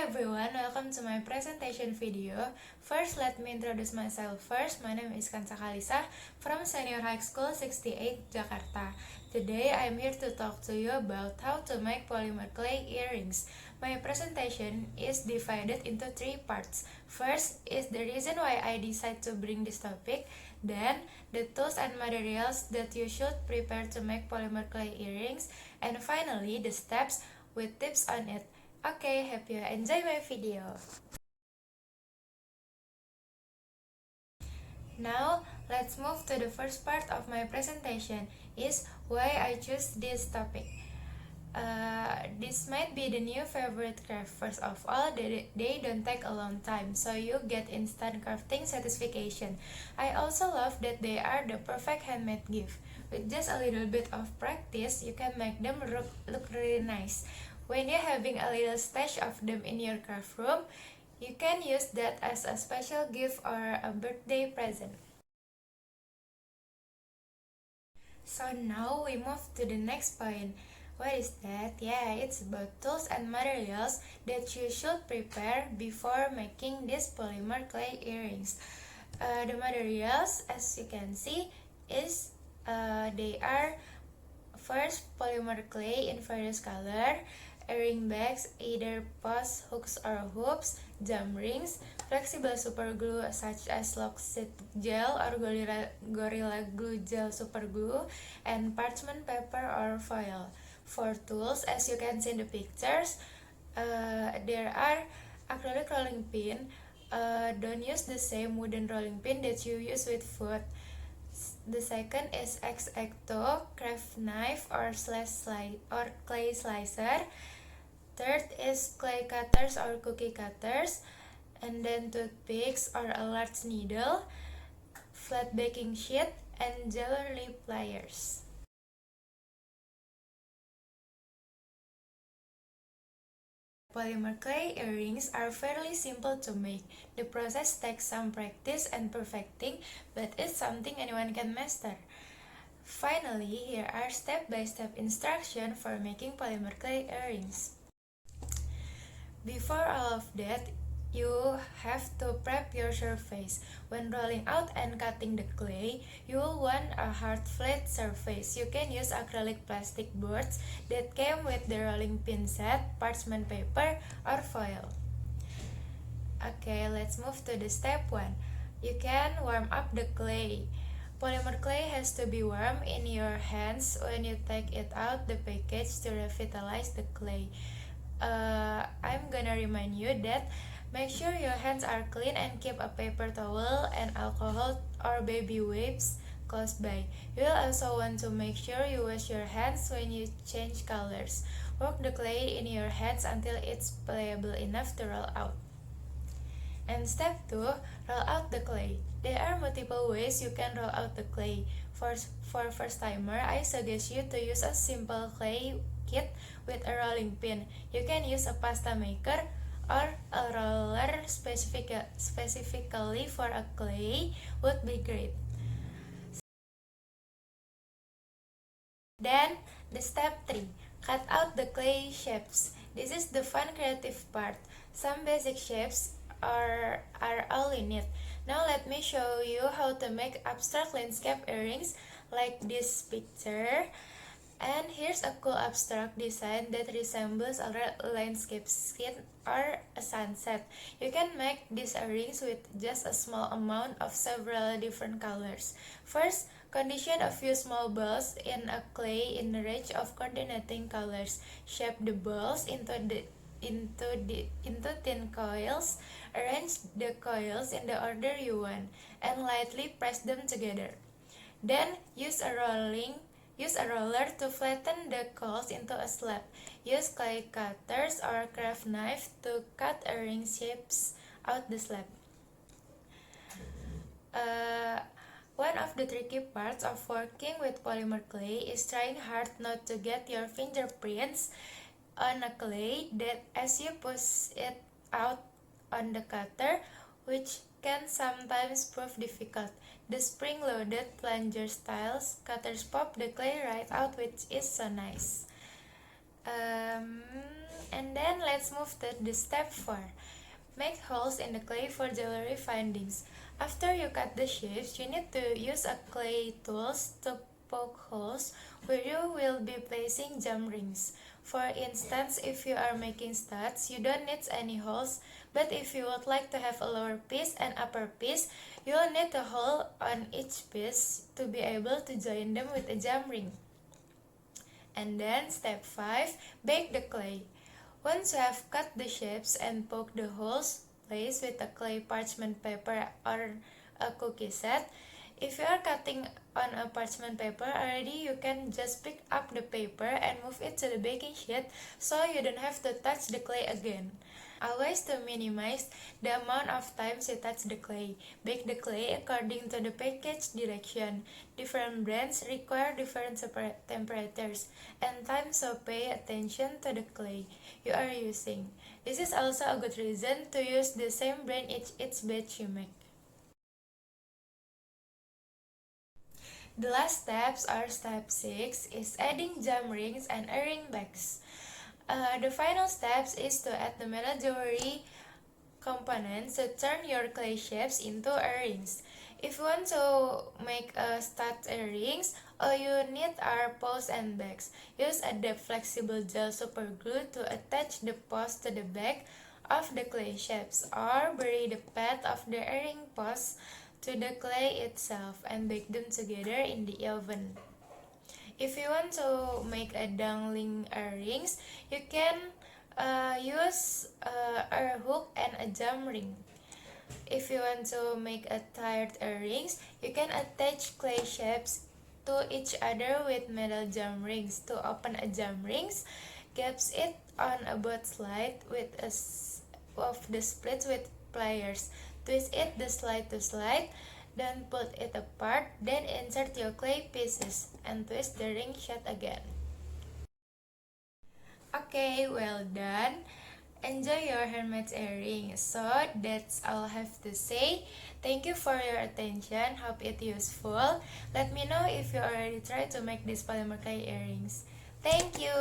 everyone, welcome to my presentation video. First, let me introduce myself first. My name is Kansa Kalisa from Senior High School 68, Jakarta. Today, I am here to talk to you about how to make polymer clay earrings. My presentation is divided into three parts. First is the reason why I decided to bring this topic. Then, the tools and materials that you should prepare to make polymer clay earrings. And finally, the steps with tips on it. Okay, hope you enjoy my video. Now, let's move to the first part of my presentation, is why I choose this topic. This might be the new favorite craft. First of all, they don't take a long time, so you get instant crafting satisfaction. I also love that they are the perfect handmade gift. With just a little bit of practice, you can make them look really nice. When you're having a little stash of them in your craft room, you can use that as a special gift or a birthday present. So now we move to the next point. What is that? Yeah, it's about tools and materials that you should prepare before making these polymer clay earrings. The materials, as you can see, is they are first polymer clay in various color, earring bags, either post hooks or hoops, jam rings, flexible super glue such as Lock-It gel or Gorilla Glue gel super glue, and parchment paper or foil. For tools, as you can see in the pictures, there are acrylic rolling pin. Don't use the same wooden rolling pin that you use with food. The second is X-Acto craft knife or clay slicer. Third is clay cutters or cookie cutters, and then toothpicks or a large needle, flat baking sheet, and jewelry pliers. Polymer clay earrings are fairly simple to make. The process takes some practice and perfecting, but it's something anyone can master. Finally, here are step-by-step instructions for making polymer clay earrings. Before all of that, you have to prep your surface. When rolling out and cutting the clay, you will want a hard flat surface. You can use acrylic plastic boards that came with the rolling pin set, parchment paper, or foil. Okay, let's move to the step 1. You can warm up the clay. Polymer clay has to be warm in your hands when you take it out the package to revitalize the clay. I'm gonna remind you that make sure your hands are clean and keep a paper towel and alcohol or baby wipes close by. You'll also want to make sure you wash your hands when you change colors. Work the clay in your hands until it's pliable enough to roll out. And step 2, roll out the clay. There are multiple ways you can roll out the clay. For first timer, I suggest you to use a simple clay kit with a rolling pin. You can use a pasta maker or a roller specifically for a clay would be great. Then, the step 3, cut out the clay shapes. This is the fun creative part. Some basic shapes are all you need. Now let me show you how to make abstract landscape earrings like this picture. And here's a cool abstract design that resembles a landscape scene or a sunset. You can make these earrings with just a small amount of several different colors. First, condition a few small balls in a clay in a range of coordinating colors. Shape the balls into thin coils. Arrange the coils in the order you want and lightly press them together. Then use a roller to flatten the coils into a slab. Use clay cutters or craft knife to cut earring shapes out the slab. One of the tricky parts of working with polymer clay is trying hard not to get your fingerprints on a clay that as you push it out on the cutter, which can sometimes prove difficult. The spring-loaded plunger style cutters pop the clay right out, which is so nice. And then let's move to the step 4. Make holes in the clay for jewelry findings. After you cut the shapes, you need to use a clay tools to poke holes where you will be placing gem rings. For instance, if you are making studs, you don't need any holes, but if you would like to have a lower piece and upper piece, you will need a hole on each piece to be able to join them with a gem ring. And then step 5, bake the clay. Once you have cut the shapes and poked the holes, place with a clay parchment paper or a cookie set. If you are cutting on a parchment paper already, you can just pick up the paper and move it to the baking sheet so you don't have to touch the clay again. Always to minimize the amount of times you touch the clay. Bake the clay according to the package direction. Different brands require different temperatures and time, so pay attention to the clay you are using. This is also a good reason to use the same brand each batch you make. The last steps are step 6 is adding gem rings and earring backs. The final steps is to add the metal jewelry components to turn your clay shapes into earrings. If you want to make a stud earrings, all you need are posts and backs. Use a flexible gel super glue to attach the post to the back of the clay shapes, or bury the pad of the earring post to the clay itself and bake them together in the oven. If you want to make a dangling earrings, you can use a hook and a gem ring. If you want to make a tiered earrings, you can attach clay shapes to each other with metal gem rings. To open a gem rings, gaps it on a both slide with of the splits with pliers. Twist it the slide to slide, then pull it apart, then insert your clay pieces and twist the ring shut again. Okay, well done. Enjoy your handmade earrings. So that's all I have to say. Thank you for your attention. Hope it useful. Let me know if you already tried to make these polymer clay earrings. Thank you.